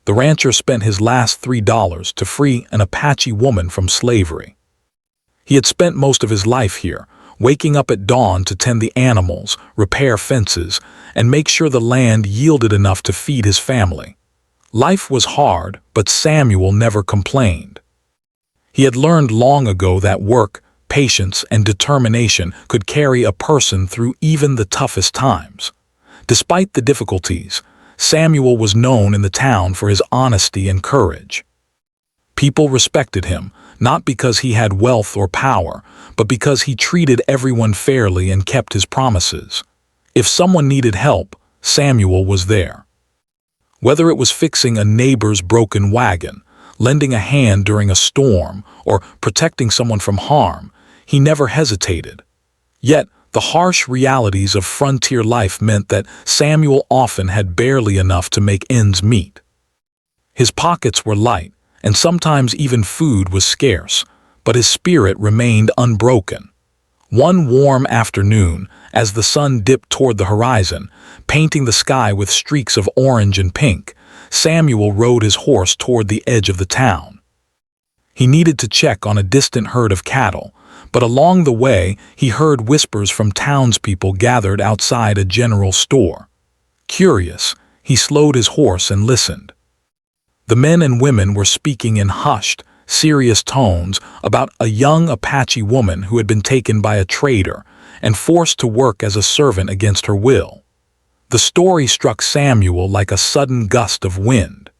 The rancher spent his last $3 to free an Apache woman from slavery. He had spent most of his life here, waking up at dawn to tend the animals, repair fences, and make sure the land yielded enough to feed his family. Life was hard, but Samuel never complained. He had learned long ago that work, patience, and determination could carry a person through even the toughest times. Despite the difficulties, Samuel was known in the town for his honesty and courage. People respected him, not because he had wealth or power, but because he treated everyone fairly and kept his promises. If someone needed help, Samuel was there. Whether it was fixing a neighbor's broken wagon, lending a hand during a storm, or protecting someone from harm, he never hesitated. Yet, the harsh realities of frontier life meant that Samuel often had barely enough to make ends meet. His pockets were light, and sometimes even food was scarce, but his spirit remained unbroken. One warm afternoon, as the sun dipped toward the horizon, painting the sky with streaks of orange and pink, Samuel rode his horse toward the edge of the town. He needed to check on a distant herd of cattle, but along the way he heard whispers from townspeople gathered outside a general store. Curious, he slowed his horse and listened. The men and women were speaking in hushed, serious tones about a young Apache woman who had been taken by a trader and forced to work as a servant against her will. The story struck Samuel like a sudden gust of wind.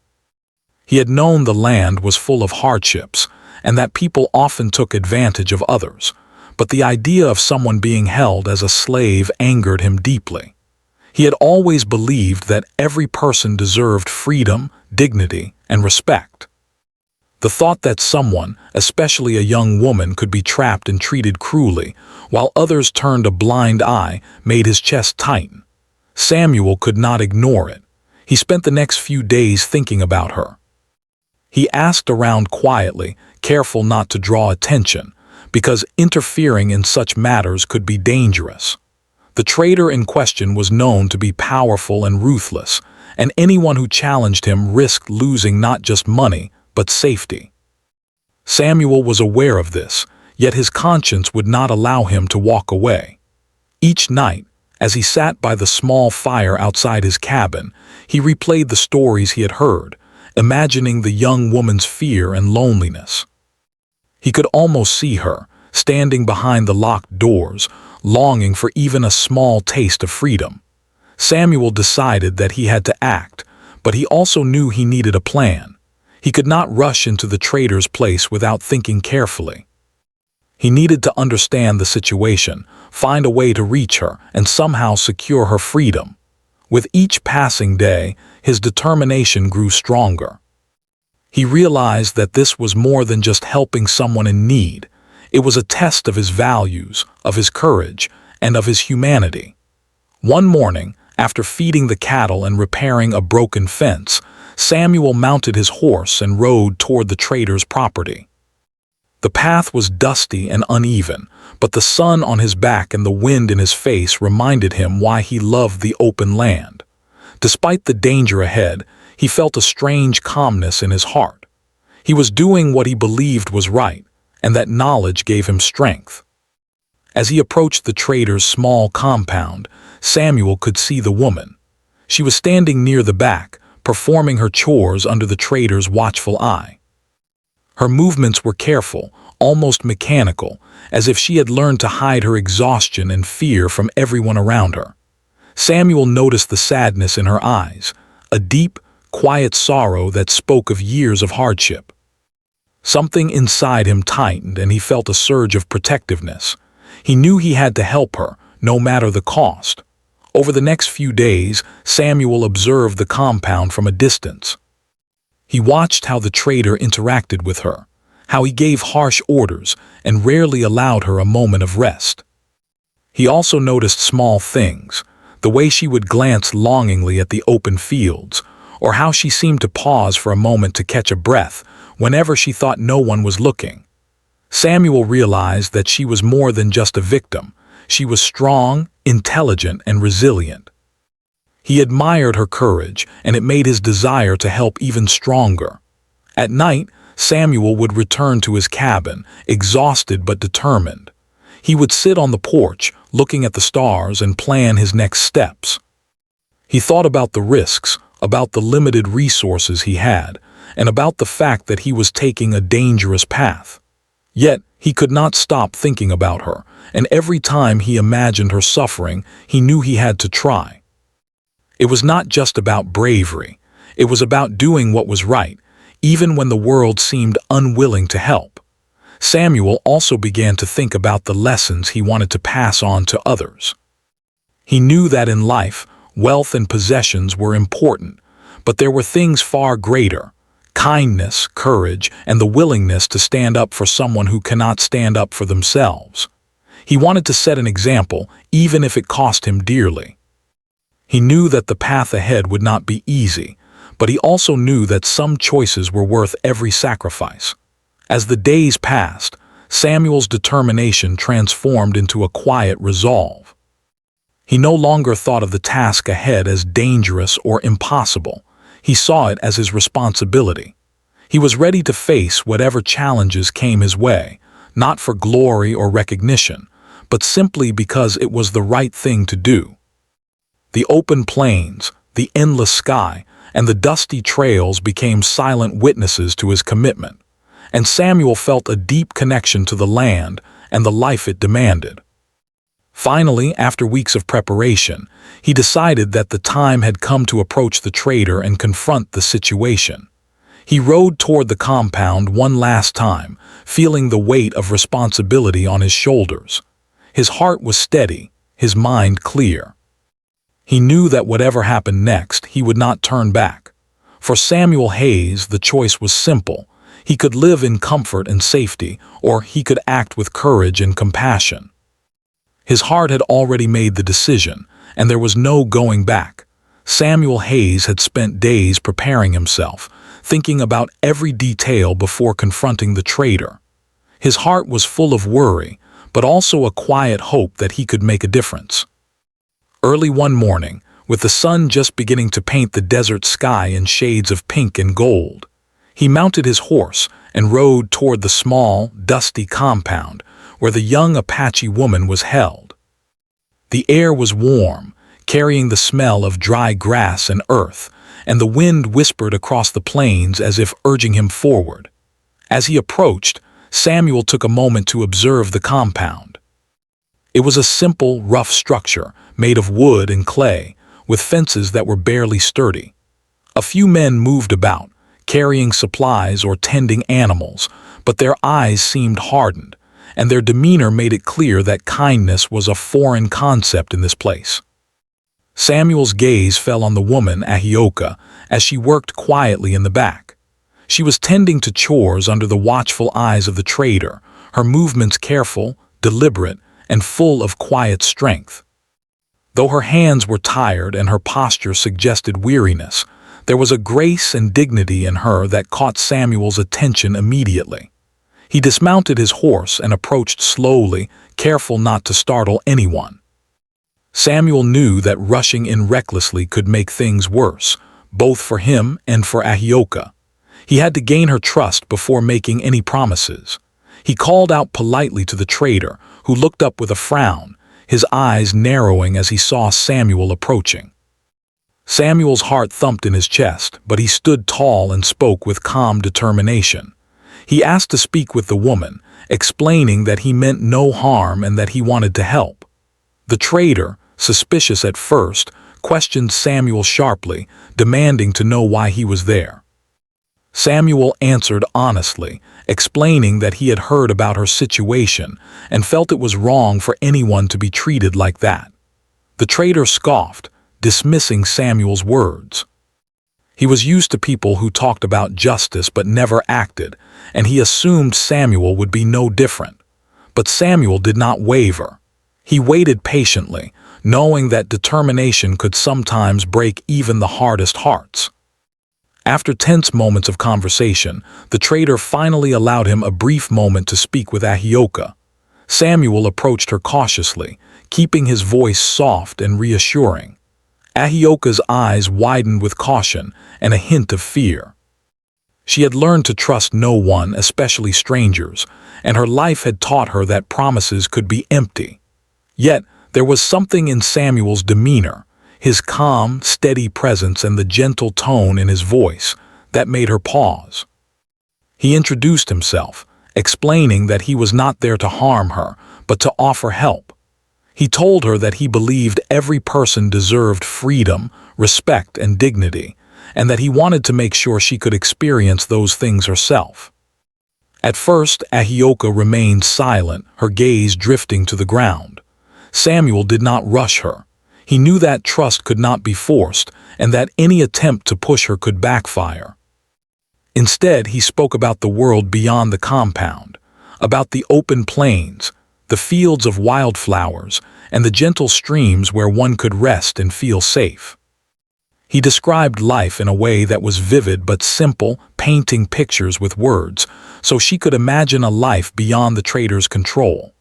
He had known the land was full of hardships and that people often took advantage of others, but the idea of someone being held as a slave angered him deeply. He had always believed that every person deserved freedom, dignity, and respect. The thought that someone, especially a young woman, could be trapped and treated cruelly, while others turned a blind eye, made his chest tighten. Samuel could not ignore it. He spent the next few days thinking about her. He asked around quietly, careful not to draw attention, because interfering in such matters could be dangerous. The trader in question was known to be powerful and ruthless, and anyone who challenged him risked losing not just money, but safety. Samuel was aware of this, yet his conscience would not allow him to walk away. Each night, as he sat by the small fire outside his cabin, he replayed the stories he had heard, imagining the young woman's fear and loneliness. He could almost see her, standing behind the locked doors, longing for even a small taste of freedom. Samuel decided that he had to act, but he also knew he needed a plan. He could not rush into the trader's place without thinking carefully. He needed to understand the situation, find a way to reach her, and somehow secure her freedom. With each passing day, his determination grew stronger. He realized that this was more than just helping someone in need. It was a test of his values, of his courage, and of his humanity. One morning, after feeding the cattle and repairing a broken fence, Samuel mounted his horse and rode toward the trader's property. The path was dusty and uneven, but the sun on his back and the wind in his face reminded him why he loved the open land. Despite the danger ahead, he felt a strange calmness in his heart. He was doing what he believed was right, and that knowledge gave him strength. As he approached the trader's small compound, Samuel could see the woman. She was standing near the back, performing her chores under the trader's watchful eye. Her movements were careful, almost mechanical, as if she had learned to hide her exhaustion and fear from everyone around her. Samuel noticed the sadness in her eyes, a deep, quiet sorrow that spoke of years of hardship. Something inside him tightened and he felt a surge of protectiveness. He knew he had to help her, no matter the cost. Over the next few days, Samuel observed the compound from a distance. He watched how the trader interacted with her, how he gave harsh orders and rarely allowed her a moment of rest. He also noticed small things, the way she would glance longingly at the open fields, or how she seemed to pause for a moment to catch a breath whenever she thought no one was looking. Samuel realized that she was more than just a victim. She was strong, intelligent, and resilient. He admired her courage, and it made his desire to help even stronger. At night, Samuel would return to his cabin, exhausted but determined. He would sit on the porch, looking at the stars and plan his next steps. He thought about the risks, about the limited resources he had, and about the fact that he was taking a dangerous path. Yet, he could not stop thinking about her, and every time he imagined her suffering, he knew he had to try. It was not just about bravery. It was about doing what was right, even when the world seemed unwilling to help. Samuel also began to think about the lessons he wanted to pass on to others. He knew that in life, wealth and possessions were important, but there were things far greater: kindness, courage, and the willingness to stand up for someone who cannot stand up for themselves. He wanted to set an example, even if it cost him dearly. He knew that the path ahead would not be easy, but he also knew that some choices were worth every sacrifice. As the days passed, Samuel's determination transformed into a quiet resolve. He no longer thought of the task ahead as dangerous or impossible. He saw it as his responsibility. He was ready to face whatever challenges came his way, not for glory or recognition, but simply because it was the right thing to do. The open plains, the endless sky, and the dusty trails became silent witnesses to his commitment, and Samuel felt a deep connection to the land and the life it demanded. Finally, after weeks of preparation, he decided that the time had come to approach the trader and confront the situation. He rode toward the compound one last time, feeling the weight of responsibility on his shoulders. His heart was steady, his mind clear. He knew that whatever happened next, he would not turn back. For Samuel Hayes, the choice was simple. He could live in comfort and safety, or he could act with courage and compassion. His heart had already made the decision, and there was no going back. Samuel Hayes had spent days preparing himself, thinking about every detail before confronting the trader. His heart was full of worry, but also a quiet hope that he could make a difference. Early one morning, with the sun just beginning to paint the desert sky in shades of pink and gold, he mounted his horse and rode toward the small, dusty compound where the young Apache woman was held. The air was warm, carrying the smell of dry grass and earth, and the wind whispered across the plains as if urging him forward. As he approached, Samuel took a moment to observe the compound. It was a simple, rough structure made of wood and clay, with fences that were barely sturdy. A few men moved about, carrying supplies or tending animals, but their eyes seemed hardened, and their demeanor made it clear that kindness was a foreign concept in this place. Samuel's gaze fell on the woman, Ahioka, as she worked quietly in the back. She was tending to chores under the watchful eyes of the trader, her movements careful, deliberate, and full of quiet strength. Though her hands were tired and her posture suggested weariness, there was a grace and dignity in her that caught Samuel's attention immediately. He dismounted his horse and approached slowly, careful not to startle anyone. Samuel knew that rushing in recklessly could make things worse, both for him and for Ahioka. He had to gain her trust before making any promises. He called out politely to the trader, who looked up with a frown, his eyes narrowing as he saw Samuel approaching. Samuel's heart thumped in his chest, but he stood tall and spoke with calm determination. He asked to speak with the woman, explaining that he meant no harm and that he wanted to help. The trader, suspicious at first, questioned Samuel sharply, demanding to know why he was there. Samuel answered honestly, explaining that he had heard about her situation and felt it was wrong for anyone to be treated like that. The trader scoffed, dismissing Samuel's words. He was used to people who talked about justice but never acted, and he assumed Samuel would be no different. But Samuel did not waver. He waited patiently, knowing that determination could sometimes break even the hardest hearts. After tense moments of conversation, the trader finally allowed him a brief moment to speak with Ahioka. Samuel approached her cautiously, keeping his voice soft and reassuring. Ahioka's eyes widened with caution and a hint of fear. She had learned to trust no one, especially strangers, and her life had taught her that promises could be empty. Yet, there was something in Samuel's demeanor, his calm, steady presence and the gentle tone in his voice, that made her pause. He introduced himself, explaining that he was not there to harm her, but to offer help. He told her that he believed every person deserved freedom, respect, and dignity, and that he wanted to make sure she could experience those things herself. At first, Ahioka remained silent, her gaze drifting to the ground. Samuel did not rush her. He knew that trust could not be forced, and that any attempt to push her could backfire. Instead, he spoke about the world beyond the compound, about the open plains, the fields of wildflowers, and the gentle streams where one could rest and feel safe. He described life in a way that was vivid but simple, painting pictures with words, so she could imagine a life beyond the trader's control.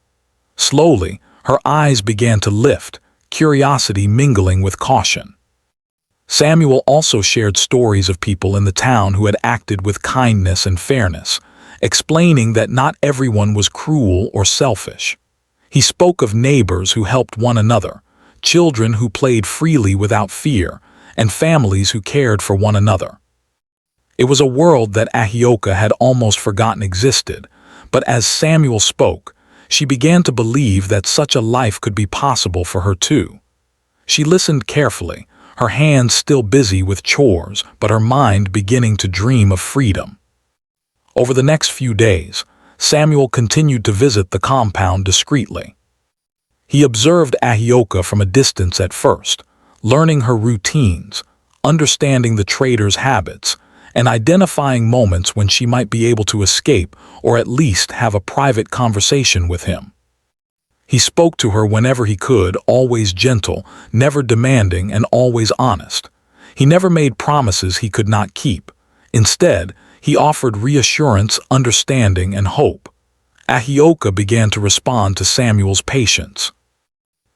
Slowly, her eyes began to lift, curiosity mingling with caution. Samuel also shared stories of people in the town who had acted with kindness and fairness, explaining that not everyone was cruel or selfish. He spoke of neighbors who helped one another, children who played freely without fear, and families who cared for one another. It was a world that Ahioka had almost forgotten existed, but as Samuel spoke, she began to believe that such a life could be possible for her too. She listened carefully, her hands still busy with chores, but her mind beginning to dream of freedom. Over the next few days, Samuel continued to visit the compound discreetly. He observed Ahioka from a distance at first, learning her routines, understanding the trader's habits, and identifying moments when she might be able to escape or at least have a private conversation with him. He spoke to her whenever he could, always gentle, never demanding, and always honest. He never made promises he could not keep. Instead, he offered reassurance, understanding, and hope. Ahioka began to respond to Samuel's patience.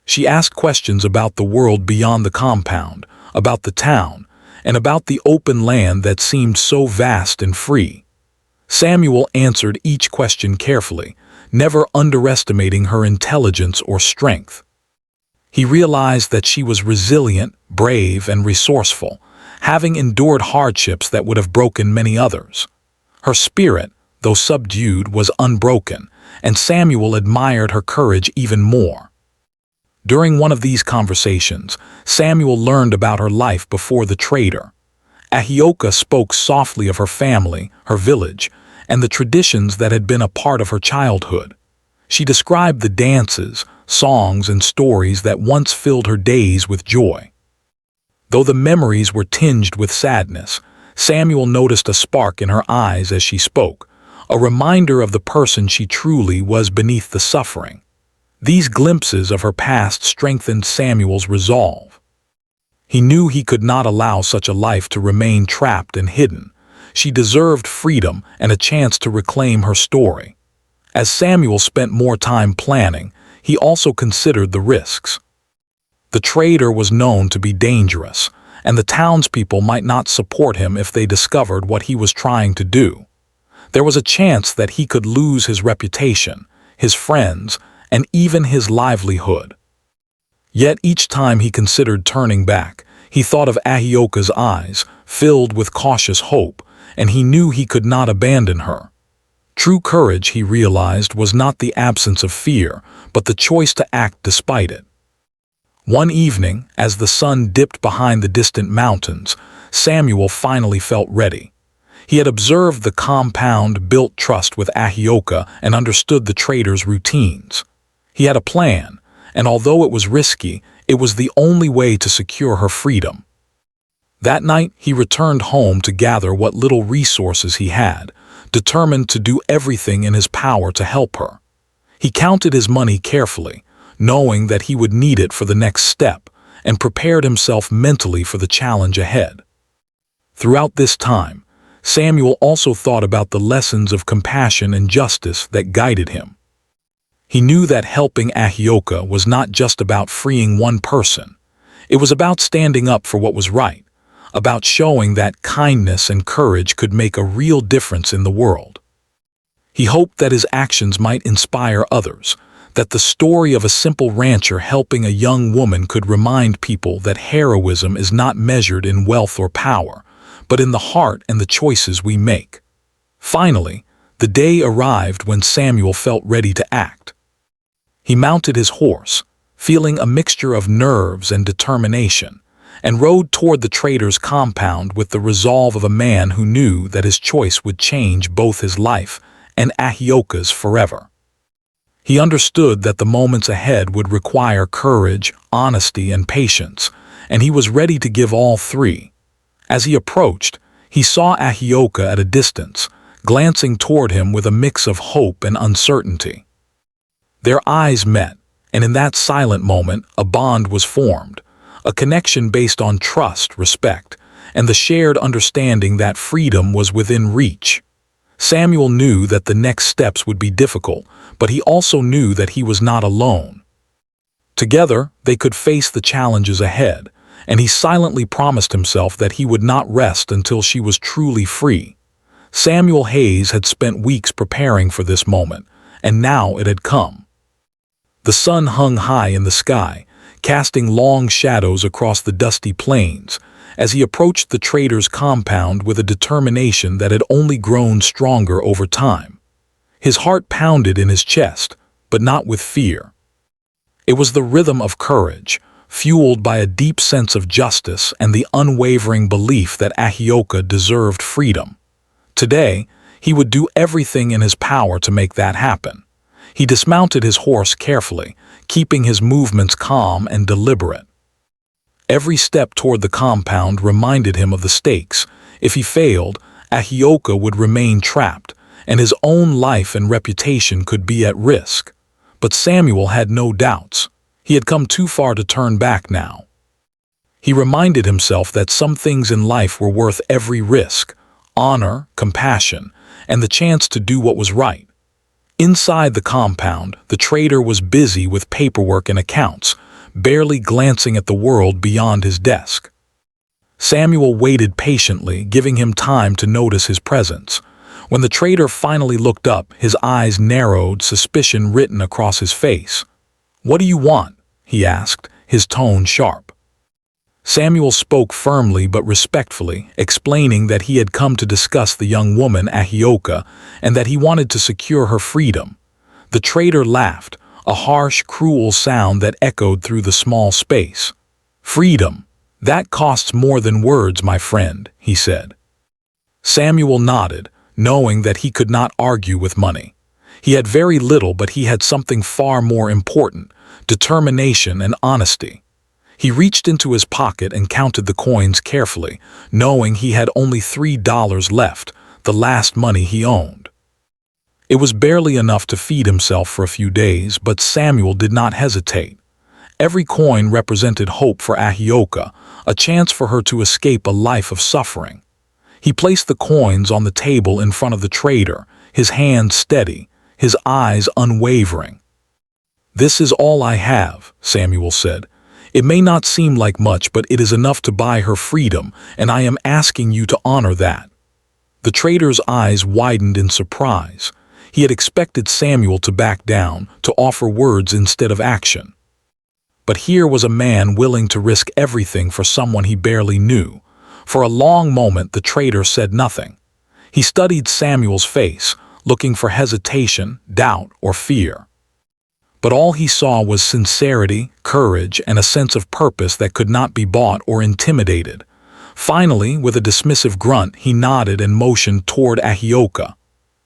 She asked questions about the world beyond the compound, about the town, and about the open land that seemed so vast and free. Samuel answered each question carefully, never underestimating her intelligence or strength. He realized that she was resilient, brave, and resourceful, having endured hardships that would have broken many others. Her spirit, though subdued, was unbroken, and Samuel admired her courage even more. During one of these conversations, Samuel learned about her life before the trader. Ahioka spoke softly of her family, her village, and the traditions that had been a part of her childhood. She described the dances, songs, and stories that once filled her days with joy. Though the memories were tinged with sadness, Samuel noticed a spark in her eyes as she spoke, a reminder of the person she truly was beneath the suffering. These glimpses of her past strengthened Samuel's resolve. He knew he could not allow such a life to remain trapped and hidden. She deserved freedom and a chance to reclaim her story. As Samuel spent more time planning, he also considered the risks. The trader was known to be dangerous, and the townspeople might not support him if they discovered what he was trying to do. There was a chance that he could lose his reputation, his friends, and even his livelihood. Yet each time he considered turning back, he thought of Ahioka's eyes, filled with cautious hope, and he knew he could not abandon her. True courage, he realized, was not the absence of fear, but the choice to act despite it. One evening, as the sun dipped behind the distant mountains, Samuel finally felt ready. He had observed the compound, built trust with Ahioka, and understood the trader's routines. He had a plan, and although it was risky, it was the only way to secure her freedom. That night, he returned home to gather what little resources he had, determined to do everything in his power to help her. He counted his money carefully, knowing that he would need it for the next step, and prepared himself mentally for the challenge ahead. Throughout this time, Samuel also thought about the lessons of compassion and justice that guided him. He knew that helping Ahioka was not just about freeing one person. It was about standing up for what was right, about showing that kindness and courage could make a real difference in the world. He hoped that his actions might inspire others, that the story of a simple rancher helping a young woman could remind people that heroism is not measured in wealth or power, but in the heart and the choices we make. Finally, the day arrived when Samuel felt ready to act. He mounted his horse, feeling a mixture of nerves and determination, and rode toward the trader's compound with the resolve of a man who knew that his choice would change both his life and Ahioka's forever. He understood that the moments ahead would require courage, honesty, and patience, and he was ready to give all three. As he approached, he saw Ahioka at a distance, glancing toward him with a mix of hope and uncertainty. Their eyes met, and in that silent moment, a bond was formed, a connection based on trust, respect, and the shared understanding that freedom was within reach. Samuel knew that the next steps would be difficult, but he also knew that he was not alone. Together, they could face the challenges ahead, and he silently promised himself that he would not rest until she was truly free. Samuel Hayes had spent weeks preparing for this moment, and now it had come. The sun hung high in the sky, casting long shadows across the dusty plains, as he approached the trader's compound with a determination that had only grown stronger over time. His heart pounded in his chest, but not with fear. It was the rhythm of courage, fueled by a deep sense of justice and the unwavering belief that Ahioka deserved freedom. Today, he would do everything in his power to make that happen. He dismounted his horse carefully, keeping his movements calm and deliberate. Every step toward the compound reminded him of the stakes. If he failed, Ahioka would remain trapped, and his own life and reputation could be at risk. But Samuel had no doubts. He had come too far to turn back now. He reminded himself that some things in life were worth every risk: honor, compassion, and the chance to do what was right. Inside the compound, the trader was busy with paperwork and accounts, barely glancing at the world beyond his desk. Samuel waited patiently, giving him time to notice his presence. When the trader finally looked up, his eyes narrowed, suspicion written across his face. "What do you want?" he asked, his tone sharp. Samuel spoke firmly but respectfully, explaining that he had come to discuss the young woman Ahioka and that he wanted to secure her freedom. The trader laughed, a harsh, cruel sound that echoed through the small space. "Freedom, that costs more than words, my friend," he said. Samuel nodded, knowing that he could not argue with money. He had very little, but he had something far more important: determination and honesty. He reached into his pocket and counted the coins carefully, knowing he had only $3 left, the last money he owned. It was barely enough to feed himself for a few days, but Samuel did not hesitate. Every coin represented hope for Ahioka, a chance for her to escape a life of suffering. He placed the coins on the table in front of the trader, his hand steady, his eyes unwavering. "This is all I have," Samuel said. "It may not seem like much, but it is enough to buy her freedom, and I am asking you to honor that." The trader's eyes widened in surprise. He had expected Samuel to back down, to offer words instead of action. But here was a man willing to risk everything for someone he barely knew. For a long moment the trader said nothing. He studied Samuel's face, looking for hesitation, doubt, or fear. But all he saw was sincerity, courage, and a sense of purpose that could not be bought or intimidated. Finally, with a dismissive grunt, he nodded and motioned toward Ahioka.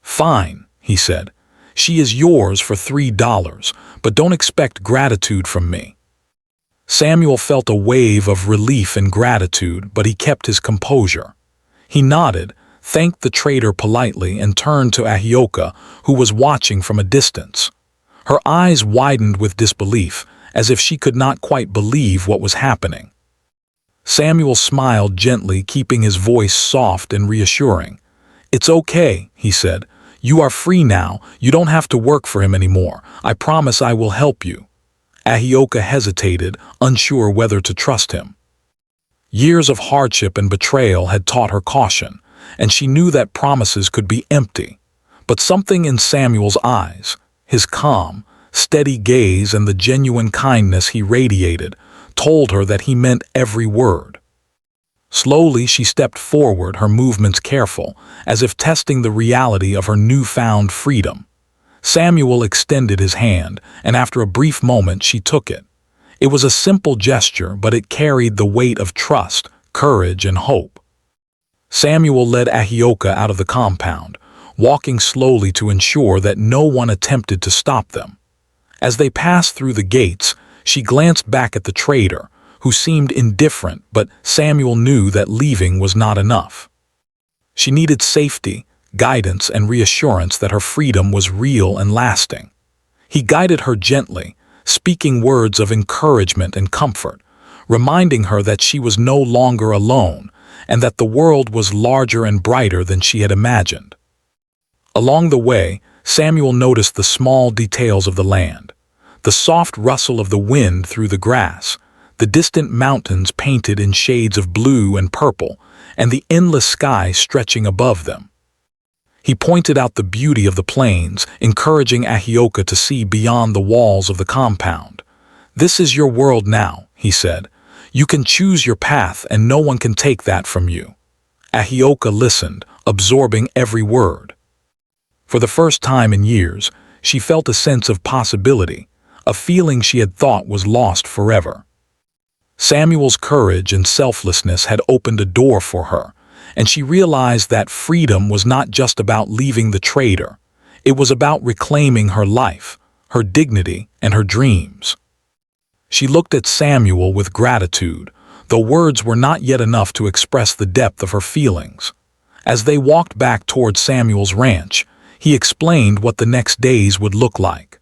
"Fine," he said. "She is yours for $3, but don't expect gratitude from me." Samuel felt a wave of relief and gratitude, but he kept his composure. He nodded, thanked the trader politely, and turned to Ahioka, who was watching from a distance. Her eyes widened with disbelief, as if she could not quite believe what was happening. Samuel smiled gently, keeping his voice soft and reassuring. "It's okay," he said. "You are free now. You don't have to work for him anymore. I promise I will help you." Ahioka hesitated, unsure whether to trust him. Years of hardship and betrayal had taught her caution, and she knew that promises could be empty. But something in Samuel's eyes, his calm, steady gaze and the genuine kindness he radiated, told her that he meant every word. Slowly she stepped forward, her movements careful, as if testing the reality of her newfound freedom. Samuel extended his hand, and after a brief moment she took it. It was a simple gesture, but it carried the weight of trust, courage, and hope. Samuel led Ahioka out of the compound, walking slowly to ensure that no one attempted to stop them. As they passed through the gates, she glanced back at the trader, who seemed indifferent, but Samuel knew that leaving was not enough. She needed safety, guidance, and reassurance that her freedom was real and lasting. He guided her gently, speaking words of encouragement and comfort, reminding her that she was no longer alone and that the world was larger and brighter than she had imagined. Along the way, Samuel noticed the small details of the land, the soft rustle of the wind through the grass, the distant mountains painted in shades of blue and purple, and the endless sky stretching above them. He pointed out the beauty of the plains, encouraging Ahioka to see beyond the walls of the compound. "This is your world now," he said. "You can choose your path and no one can take that from you." Ahioka listened, absorbing every word. For the first time in years, she felt a sense of possibility, a feeling she had thought was lost forever. Samuel's courage and selflessness had opened a door for her, and she realized that freedom was not just about leaving the trader. It was about reclaiming her life, her dignity, and her dreams. She looked at Samuel with gratitude, though words were not yet enough to express the depth of her feelings. As they walked back toward Samuel's ranch, he explained what the next days would look like.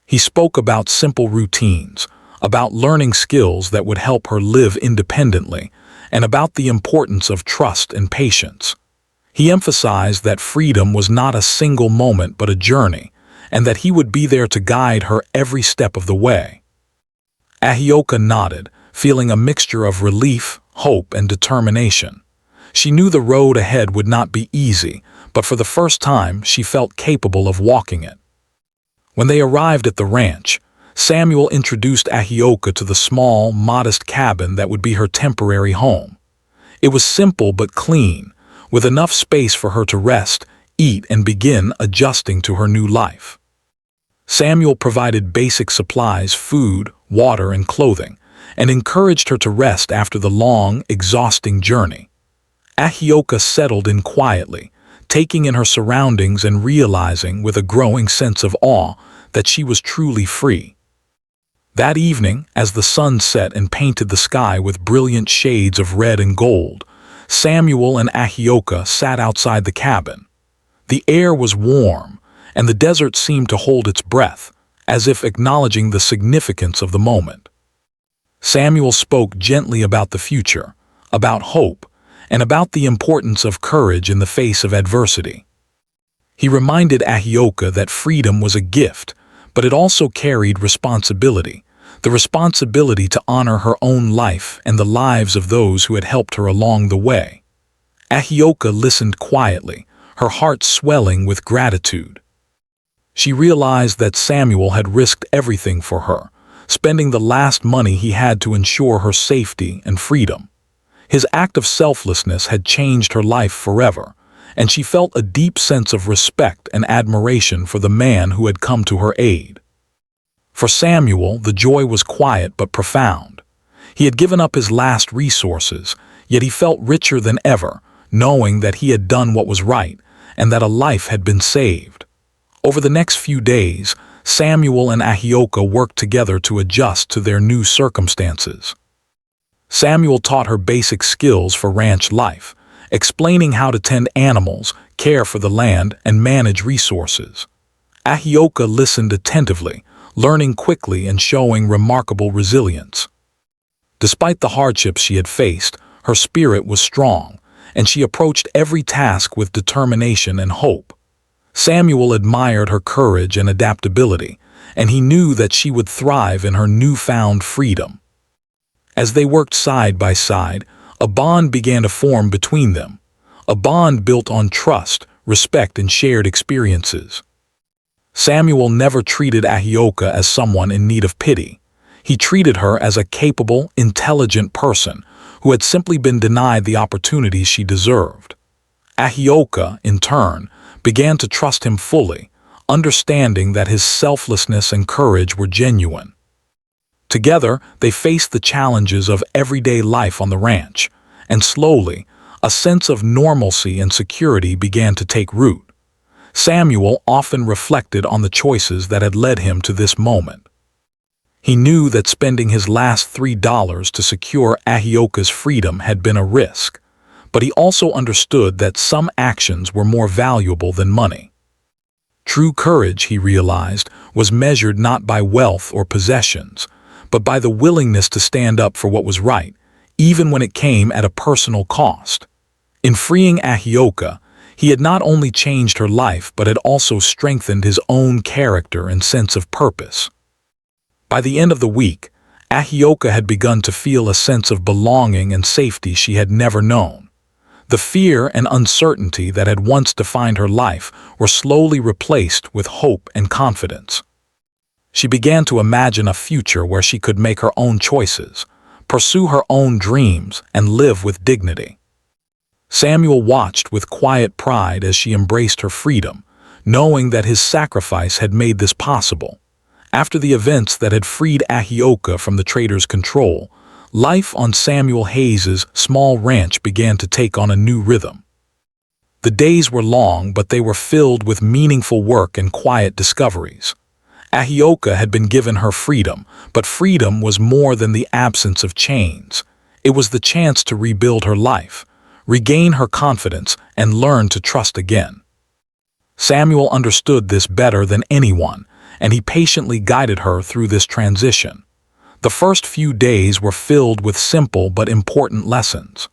He spoke about simple routines, about learning skills that would help her live independently, and about the importance of trust and patience. He emphasized that freedom was not a single moment but a journey, and that he would be there to guide her every step of the way. Ahioka nodded, feeling a mixture of relief, hope, and determination. She knew the road ahead would not be easy, but for the first time she felt capable of walking it. When they arrived at the ranch, Samuel introduced Ahioka to the small, modest cabin that would be her temporary home. It was simple but clean, with enough space for her to rest, eat, and begin adjusting to her new life. Samuel provided basic supplies, food, water, and clothing, and encouraged her to rest after the long, exhausting journey. Ahioka settled in quietly, taking in her surroundings and realizing with a growing sense of awe that she was truly free. That evening, as the sun set and painted the sky with brilliant shades of red and gold, Samuel and Ahioka sat outside the cabin. The air was warm, and the desert seemed to hold its breath, as if acknowledging the significance of the moment. Samuel spoke gently about the future, about hope, and about the importance of courage in the face of adversity. He reminded Ahioka that freedom was a gift, but it also carried responsibility, the responsibility to honor her own life and the lives of those who had helped her along the way. Ahioka listened quietly, her heart swelling with gratitude. She realized that Samuel had risked everything for her, spending the last money he had to ensure her safety and freedom. His act of selflessness had changed her life forever, and she felt a deep sense of respect and admiration for the man who had come to her aid. For Samuel, the joy was quiet but profound. He had given up his last resources, yet he felt richer than ever, knowing that he had done what was right and that a life had been saved. Over the next few days, Samuel and Ahioka worked together to adjust to their new circumstances. Samuel taught her basic skills for ranch life, explaining how to tend animals, care for the land, and manage resources. Ahioka listened attentively, learning quickly and showing remarkable resilience. Despite the hardships she had faced, her spirit was strong, and she approached every task with determination and hope. Samuel admired her courage and adaptability, and he knew that she would thrive in her newfound freedom. As they worked side by side, a bond began to form between them, a bond built on trust, respect, and shared experiences. Samuel never treated Ahioka as someone in need of pity. He treated her as a capable, intelligent person who had simply been denied the opportunities she deserved. Ahioka, in turn, began to trust him fully, understanding that his selflessness and courage were genuine. Together, they faced the challenges of everyday life on the ranch, and slowly, a sense of normalcy and security began to take root. Samuel often reflected on the choices that had led him to this moment. He knew that spending his last $3 to secure Ahioka's freedom had been a risk, but he also understood that some actions were more valuable than money. True courage, he realized, was measured not by wealth or possessions, but by the willingness to stand up for what was right, even when it came at a personal cost. In freeing Ahioka, he had not only changed her life but had also strengthened his own character and sense of purpose. By the end of the week, Ahioka had begun to feel a sense of belonging and safety she had never known. The fear and uncertainty that had once defined her life were slowly replaced with hope and confidence. She began to imagine a future where she could make her own choices, pursue her own dreams, and live with dignity. Samuel watched with quiet pride as she embraced her freedom, knowing that his sacrifice had made this possible. After the events that had freed Ahioka from the trader's control, life on Samuel Hayes's small ranch began to take on a new rhythm. The days were long, but they were filled with meaningful work and quiet discoveries. Ahioka had been given her freedom, but freedom was more than the absence of chains. It was the chance to rebuild her life, regain her confidence, and learn to trust again. Samuel understood this better than anyone, and he patiently guided her through this transition. The first few days were filled with simple but important lessons.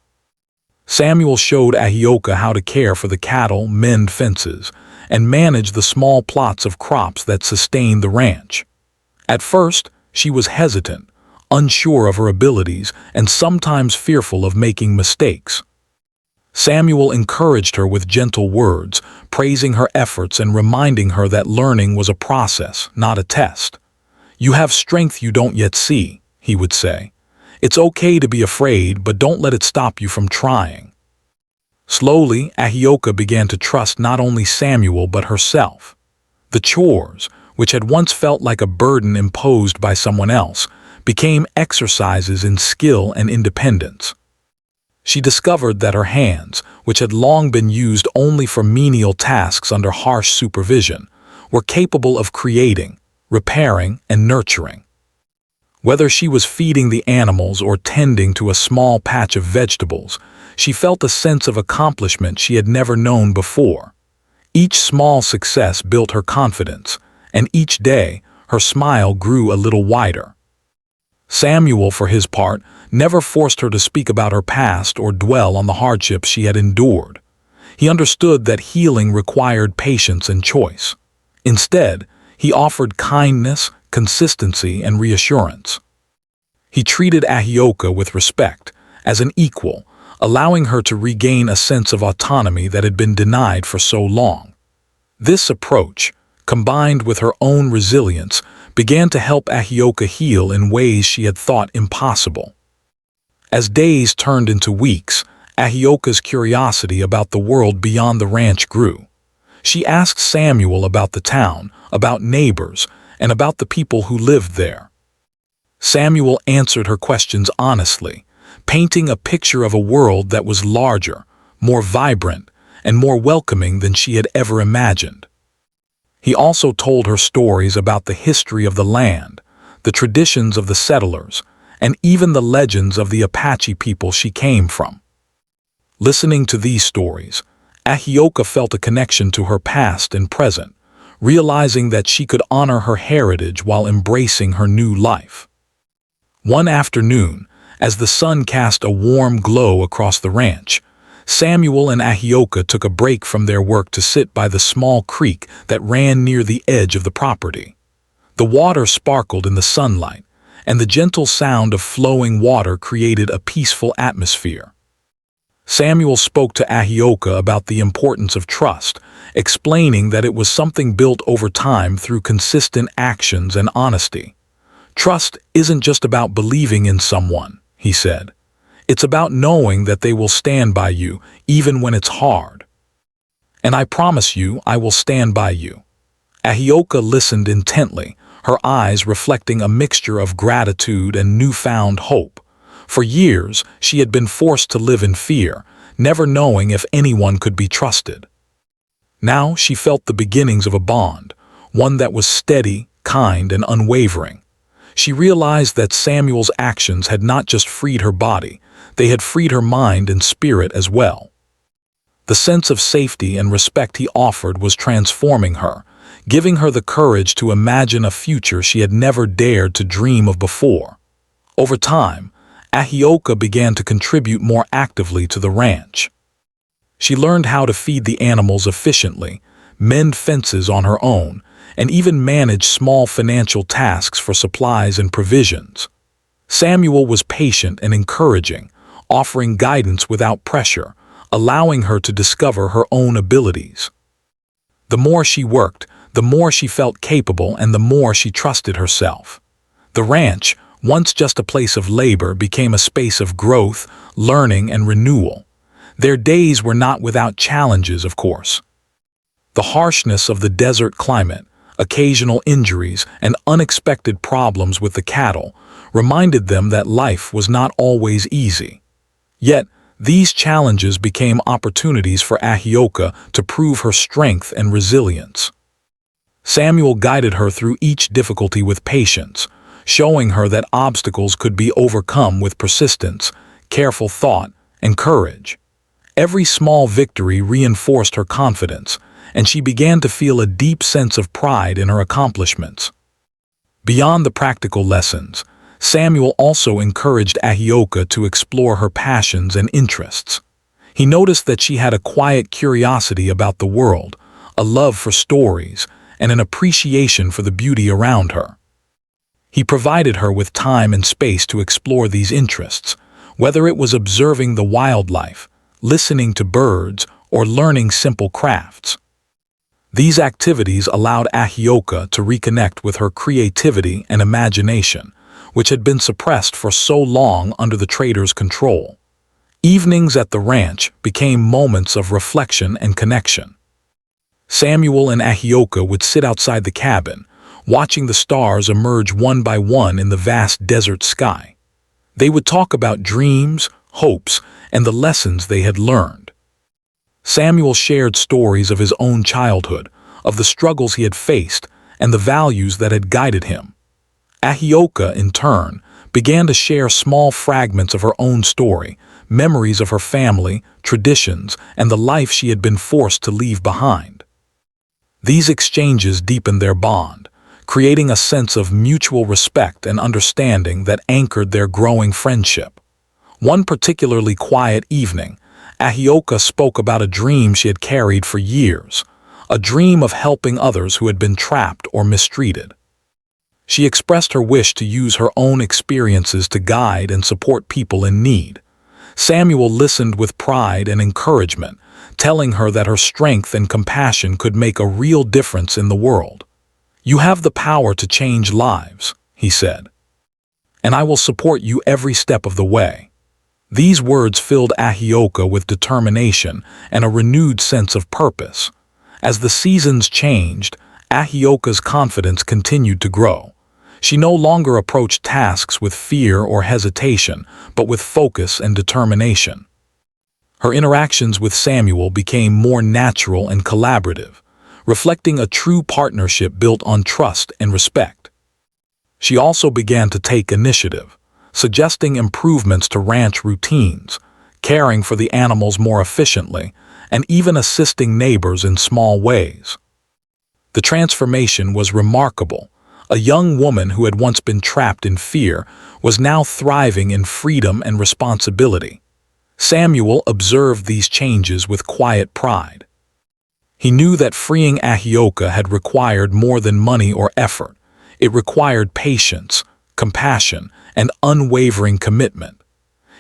Samuel showed Ahioka how to care for the cattle, mend fences, and manage the small plots of crops that sustained the ranch. At first, she was hesitant, unsure of her abilities, and sometimes fearful of making mistakes. Samuel encouraged her with gentle words, praising her efforts and reminding her that learning was a process, not a test. "You have strength you don't yet see," he would say. "It's okay to be afraid, but don't let it stop you from trying." Slowly, Ahioka began to trust not only Samuel but herself. The chores, which had once felt like a burden imposed by someone else, became exercises in skill and independence. She discovered that her hands, which had long been used only for menial tasks under harsh supervision, were capable of creating, repairing, and nurturing. Whether she was feeding the animals or tending to a small patch of vegetables, she felt a sense of accomplishment she had never known before. Each small success built her confidence, and each day her smile grew a little wider. Samuel, for his part, never forced her to speak about her past or dwell on the hardships she had endured. He understood that healing required patience and choice. Instead, he offered kindness, consistency, and reassurance. He treated Ahioka with respect, as an equal, allowing her to regain a sense of autonomy that had been denied for so long. This approach, combined with her own resilience, began to help Ahioka heal in ways she had thought impossible. As days turned into weeks, Ahioka's curiosity about the world beyond the ranch grew. She asked Samuel about the town, about neighbors, and about the people who lived there. Samuel answered her questions honestly, painting a picture of a world that was larger, more vibrant, and more welcoming than she had ever imagined. He also told her stories about the history of the land, the traditions of the settlers, and even the legends of the Apache people she came from. Listening to these stories, Ahioka felt a connection to her past and present, realizing that she could honor her heritage while embracing her new life. One afternoon, as the sun cast a warm glow across the ranch, Samuel and Ahioka took a break from their work to sit by the small creek that ran near the edge of the property. The water sparkled in the sunlight, and the gentle sound of flowing water created a peaceful atmosphere. Samuel spoke to Ahioka about the importance of trust, explaining that it was something built over time through consistent actions and honesty. Trust isn't just about believing in someone, he said. It's about knowing that they will stand by you, even when it's hard. And I promise you, I will stand by you. Ahioka listened intently, her eyes reflecting a mixture of gratitude and newfound hope. For years, she had been forced to live in fear, never knowing if anyone could be trusted. Now she felt the beginnings of a bond, one that was steady, kind, and unwavering. She realized that Samuel's actions had not just freed her body, they had freed her mind and spirit as well. The sense of safety and respect he offered was transforming her, giving her the courage to imagine a future she had never dared to dream of before. Over time, Ahioka began to contribute more actively to the ranch. She learned how to feed the animals efficiently, mend fences on her own, and even manage small financial tasks for supplies and provisions. Samuel was patient and encouraging, offering guidance without pressure, allowing her to discover her own abilities. The more she worked, the more she felt capable and the more she trusted herself. The ranch, once just a place of labor, became a space of growth, learning, and renewal. Their days were not without challenges, of course. The harshness of the desert climate, occasional injuries, and unexpected problems with the cattle reminded them that life was not always easy. Yet, these challenges became opportunities for Ahioka to prove her strength and resilience. Samuel guided her through each difficulty with patience, showing her that obstacles could be overcome with persistence, careful thought, and courage. Every small victory reinforced her confidence, and she began to feel a deep sense of pride in her accomplishments. Beyond the practical lessons, Samuel also encouraged Ahioka to explore her passions and interests. He noticed that she had a quiet curiosity about the world, a love for stories, and an appreciation for the beauty around her. He provided her with time and space to explore these interests, whether it was observing the wildlife, listening to birds, or learning simple crafts. These activities allowed Ahioka to reconnect with her creativity and imagination, which had been suppressed for so long under the trader's control. Evenings at the ranch became moments of reflection and connection. Samuel and Ahioka would sit outside the cabin, watching the stars emerge one by one in the vast desert sky. They would talk about dreams, hopes, and the lessons they had learned. Samuel shared stories of his own childhood, of the struggles he had faced, and the values that had guided him. Ahioka, in turn, began to share small fragments of her own story, memories of her family, traditions, and the life she had been forced to leave behind. These exchanges deepened their bond, creating a sense of mutual respect and understanding that anchored their growing friendship. One particularly quiet evening, Ahioka spoke about a dream she had carried for years, a dream of helping others who had been trapped or mistreated. She expressed her wish to use her own experiences to guide and support people in need. Samuel listened with pride and encouragement, telling her that her strength and compassion could make a real difference in the world. "You have the power to change lives," he said, "and I will support you every step of the way." These words filled Ahioka with determination and a renewed sense of purpose. As the seasons changed, Ahioka's confidence continued to grow. She no longer approached tasks with fear or hesitation, but with focus and determination. Her interactions with Samuel became more natural and collaborative, reflecting a true partnership built on trust and respect. She also began to take initiative, suggesting improvements to ranch routines, caring for the animals more efficiently, and even assisting neighbors in small ways. The transformation was remarkable. A young woman who had once been trapped in fear was now thriving in freedom and responsibility. Samuel observed these changes with quiet pride. He knew that freeing Ahioka had required more than money or effort. It required patience, compassion, and unwavering commitment.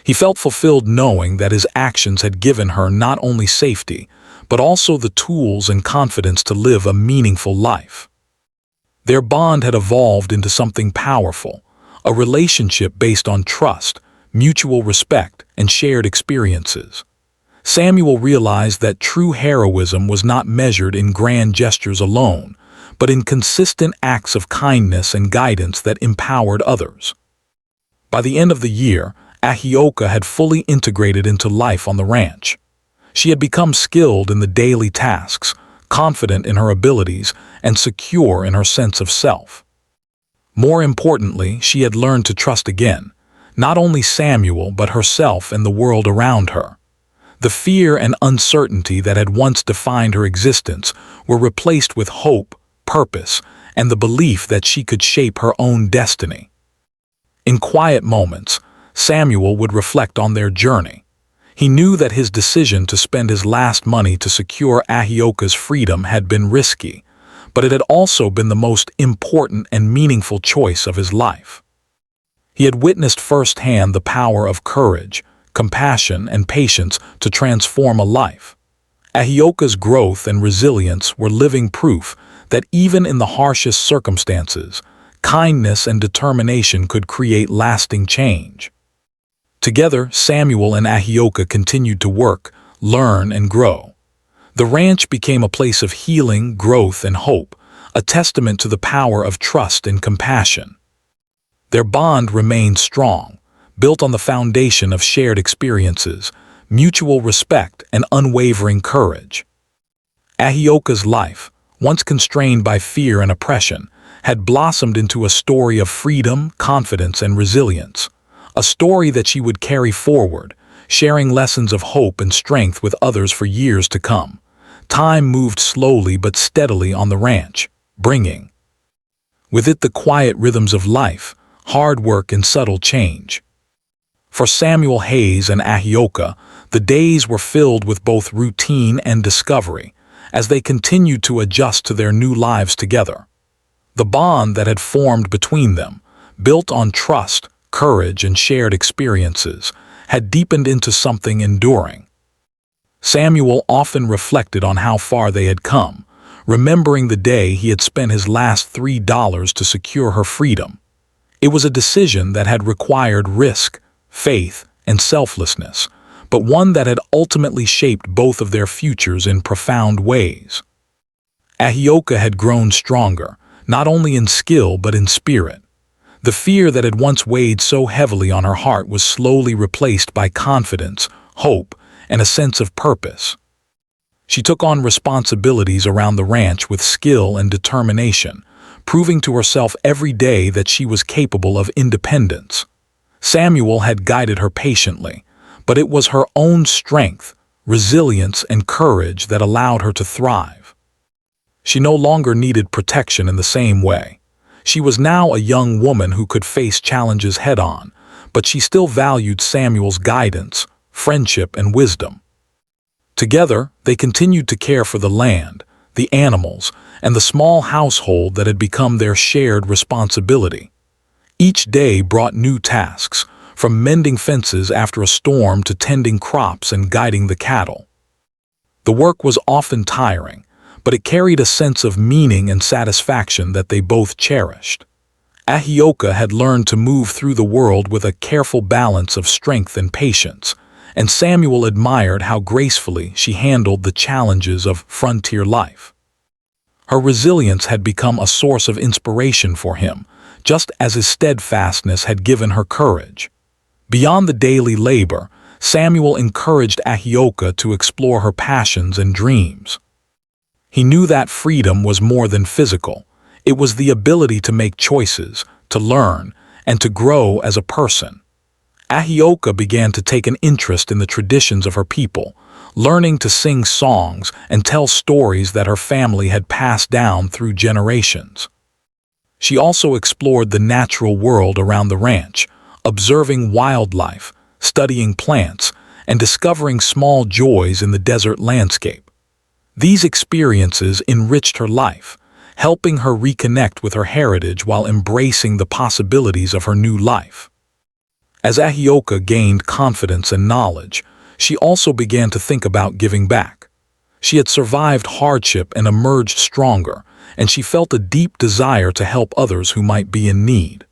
He felt fulfilled knowing that his actions had given her not only safety, but also the tools and confidence to live a meaningful life. Their bond had evolved into something powerful, a relationship based on trust, mutual respect, and shared experiences. Samuel realized that true heroism was not measured in grand gestures alone, but in consistent acts of kindness and guidance that empowered others. By the end of the year, Ahioka had fully integrated into life on the ranch. She had become skilled in the daily tasks, confident in her abilities, and secure in her sense of self. More importantly, she had learned to trust again, not only Samuel but herself and the world around her. The fear and uncertainty that had once defined her existence were replaced with hope, purpose, and the belief that she could shape her own destiny. In quiet moments, Samuel would reflect on their journey. He knew that his decision to spend his last money to secure Ahioka's freedom had been risky, but it had also been the most important and meaningful choice of his life. He had witnessed firsthand the power of courage, compassion, and patience to transform a life. Ahioka's growth and resilience were living proof that even in the harshest circumstances, kindness and determination could create lasting change. Together, Samuel and Ahioka continued to work, learn, and grow. The ranch became a place of healing, growth, and hope, a testament to the power of trust and compassion. Their bond remained strong, built on the foundation of shared experiences, mutual respect, and unwavering courage. Ahioka's life, once constrained by fear and oppression, had blossomed into a story of freedom, confidence, and resilience. A story that she would carry forward, sharing lessons of hope and strength with others for years to come. Time moved slowly but steadily on the ranch, bringing with it the quiet rhythms of life, hard work, and subtle change. For Samuel Hayes and Ahioka, the days were filled with both routine and discovery, as they continued to adjust to their new lives together. The bond that had formed between them, built on trust, courage, and shared experiences, had deepened into something enduring. Samuel often reflected on how far they had come, remembering the day he had spent his last $3 to secure her freedom. It was a decision that had required risk, faith, and selflessness, but one that had ultimately shaped both of their futures in profound ways. Ahioka had grown stronger, not only in skill but in spirit. The fear that had once weighed so heavily on her heart was slowly replaced by confidence, hope, and a sense of purpose. She took on responsibilities around the ranch with skill and determination, proving to herself every day that she was capable of independence. Samuel had guided her patiently, but it was her own strength, resilience, and courage that allowed her to thrive. She no longer needed protection in the same way. She was now a young woman who could face challenges head-on, but she still valued Samuel's guidance, friendship, and wisdom. Together, they continued to care for the land, the animals, and the small household that had become their shared responsibility. Each day brought new tasks, from mending fences after a storm to tending crops and guiding the cattle. The work was often tiring, but it carried a sense of meaning and satisfaction that they both cherished. Ahioka had learned to move through the world with a careful balance of strength and patience, and Samuel admired how gracefully she handled the challenges of frontier life. Her resilience had become a source of inspiration for him, just as his steadfastness had given her courage. Beyond the daily labor, Samuel encouraged Ahioka to explore her passions and dreams. He knew that freedom was more than physical. It was the ability to make choices, to learn, and to grow as a person. Ahioka began to take an interest in the traditions of her people, learning to sing songs and tell stories that her family had passed down through generations. She also explored the natural world around the ranch, observing wildlife, studying plants, and discovering small joys in the desert landscape. These experiences enriched her life, helping her reconnect with her heritage while embracing the possibilities of her new life. As Ahioka gained confidence and knowledge, she also began to think about giving back. She had survived hardship and emerged stronger, and she felt a deep desire to help others who might be in need.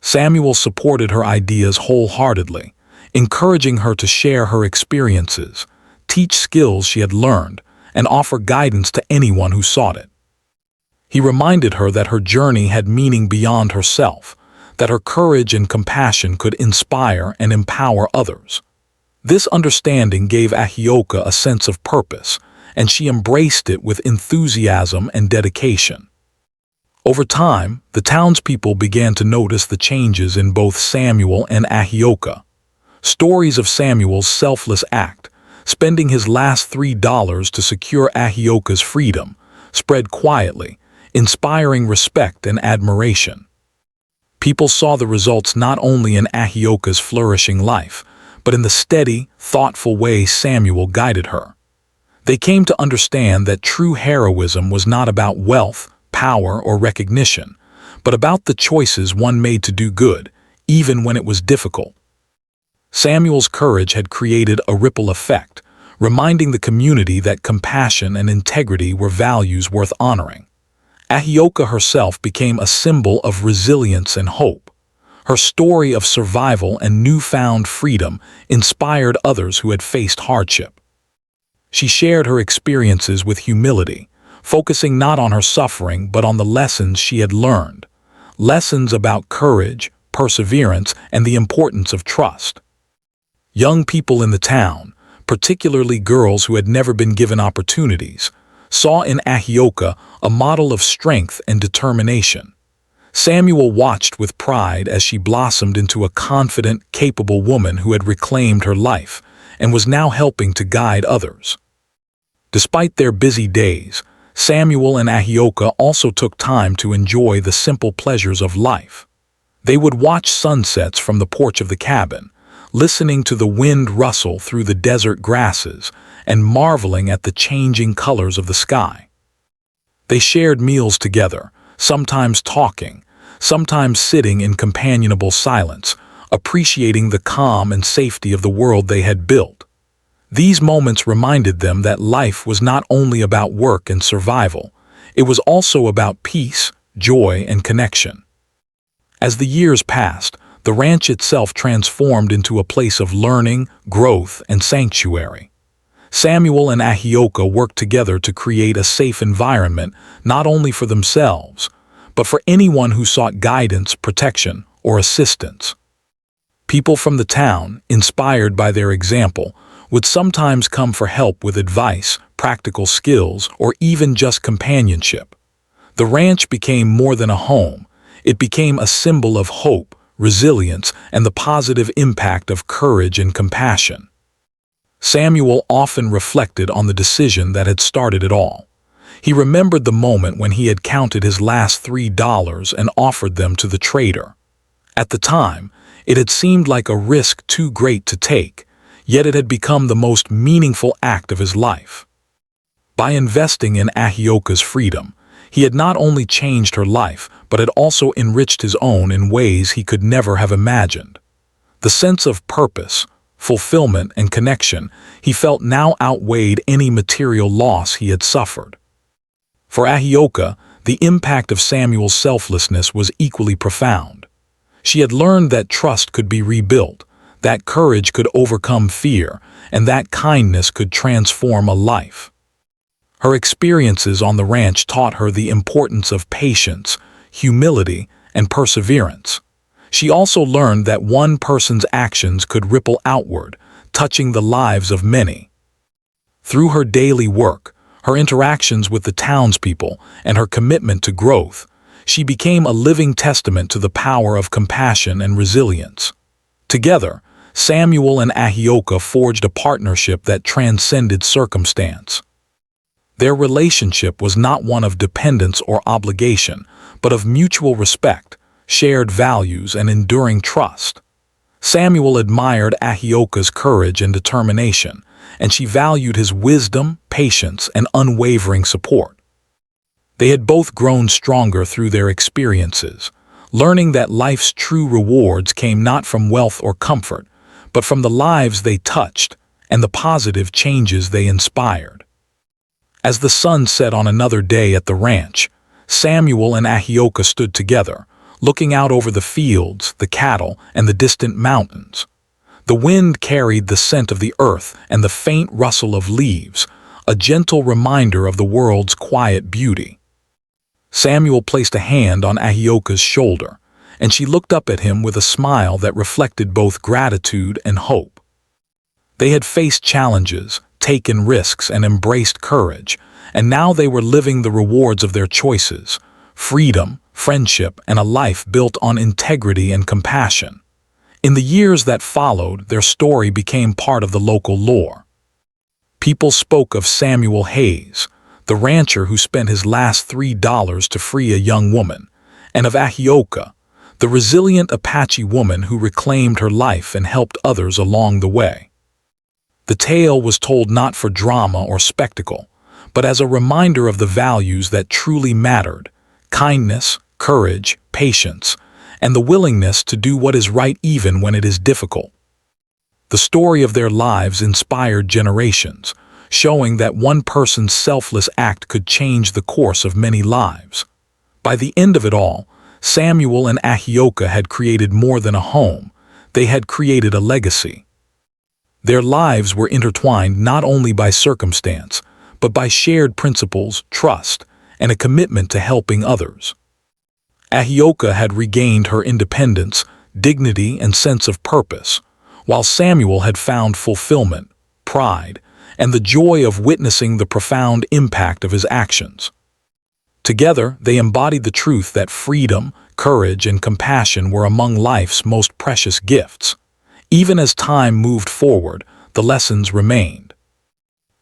Samuel supported her ideas wholeheartedly, encouraging her to share her experiences, teach skills she had learned, and offer guidance to anyone who sought it. He reminded her that her journey had meaning beyond herself, that her courage and compassion could inspire and empower others. This understanding gave Ahioka a sense of purpose, and she embraced it with enthusiasm and dedication. Over time, the townspeople began to notice the changes in both Samuel and Ahioka. Stories of Samuel's selfless act, spending his last $3 to secure Ahioka's freedom, spread quietly, inspiring respect and admiration. People saw the results not only in Ahioka's flourishing life, but in the steady, thoughtful way Samuel guided her. They came to understand that true heroism was not about wealth, power, or recognition, but about the choices one made to do good, even when it was difficult. Samuel's courage had created a ripple effect, reminding the community that compassion and integrity were values worth honoring. Ahioka herself became a symbol of resilience and hope. Her story of survival and newfound freedom inspired others who had faced hardship. She shared her experiences with humility, focusing not on her suffering but on the lessons she had learned. Lessons about courage, perseverance, and the importance of trust. Young people in the town, particularly girls who had never been given opportunities, saw in Ahioka a model of strength and determination. Samuel watched with pride as she blossomed into a confident, capable woman who had reclaimed her life and was now helping to guide others. Despite their busy days, Samuel and Ahioka also took time to enjoy the simple pleasures of life. They would watch sunsets from the porch of the cabin, listening to the wind rustle through the desert grasses and marveling at the changing colors of the sky. They shared meals together, sometimes talking, sometimes sitting in companionable silence, appreciating the calm and safety of the world they had built. These moments reminded them that life was not only about work and survival, it was also about peace, joy, and connection. As the years passed, the ranch itself transformed into a place of learning, growth, and sanctuary. Samuel and Ahioka worked together to create a safe environment not only for themselves, but for anyone who sought guidance, protection, or assistance. People from the town, inspired by their example, would sometimes come for help with advice, practical skills, or even just companionship. The ranch became more than a home. It became a symbol of hope, resilience, and the positive impact of courage and compassion. Samuel often reflected on the decision that had started it all. He remembered the moment when he had counted his last $3 and offered them to the trader. At the time, it had seemed like a risk too great to take, yet it had become the most meaningful act of his life. By investing in Ahioka's freedom, he had not only changed her life, but had also enriched his own in ways he could never have imagined. The sense of purpose, fulfillment, and connection he felt now outweighed any material loss he had suffered. For Ahioka, the impact of Samuel's selflessness was equally profound. She had learned that trust could be rebuilt, that courage could overcome fear, and that kindness could transform a life. Her experiences on the ranch taught her the importance of patience, humility, and perseverance. She also learned that one person's actions could ripple outward, touching the lives of many. Through her daily work, her interactions with the townspeople, and her commitment to growth, she became a living testament to the power of compassion and resilience. Together, Samuel and Ahioka forged a partnership that transcended circumstance. Their relationship was not one of dependence or obligation, but of mutual respect, shared values, and enduring trust. Samuel admired Ahioka's courage and determination, and she valued his wisdom, patience, and unwavering support. They had both grown stronger through their experiences, learning that life's true rewards came not from wealth or comfort, but from the lives they touched and the positive changes they inspired. As the sun set on another day at the ranch, Samuel and Ahioka stood together, looking out over the fields, the cattle, and the distant mountains. The wind carried the scent of the earth and the faint rustle of leaves, a gentle reminder of the world's quiet beauty. Samuel placed a hand on Ahioka's shoulder, and she looked up at him with a smile that reflected both gratitude and hope. They had faced challenges, taken risks, and embraced courage, and now they were living the rewards of their choices: freedom, friendship, and a life built on integrity and compassion. In the years that followed, their story became part of the local lore. People spoke of Samuel Hayes, the rancher who spent his last $3 to free a young woman, and of Ahioka, the resilient Apache woman who reclaimed her life and helped others along the way. The tale was told not for drama or spectacle, but as a reminder of the values that truly mattered: kindness, courage, patience, and the willingness to do what is right even when it is difficult. The story of their lives inspired generations, showing that one person's selfless act could change the course of many lives. By the end of it all, Samuel and Ahioka had created more than a home; they had created a legacy. Their lives were intertwined not only by circumstance, but by shared principles, trust, and a commitment to helping others. Ahioka had regained her independence, dignity, and sense of purpose, while Samuel had found fulfillment, pride, and the joy of witnessing the profound impact of his actions. Together, they embodied the truth that freedom, courage, and compassion were among life's most precious gifts. Even as time moved forward, the lessons remained.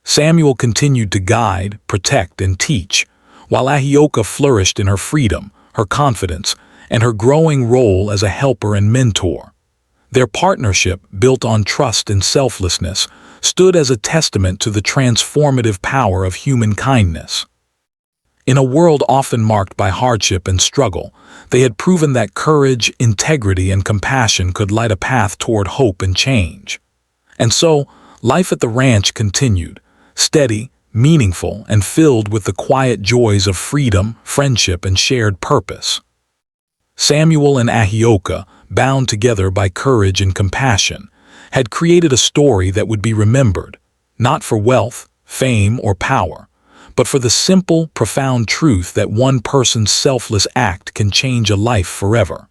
Samuel continued to guide, protect, and teach, while Ahioka flourished in her freedom, her confidence, and her growing role as a helper and mentor. Their partnership, built on trust and selflessness, stood as a testament to the transformative power of human kindness. In a world often marked by hardship and struggle, they had proven that courage, integrity, and compassion could light a path toward hope and change. And so, life at the ranch continued, steady, meaningful, and filled with the quiet joys of freedom, friendship, and shared purpose. Samuel and Ahioka, bound together by courage and compassion, had created a story that would be remembered, not for wealth, fame, or power, but for the simple, profound truth that one person's selfless act can change a life forever.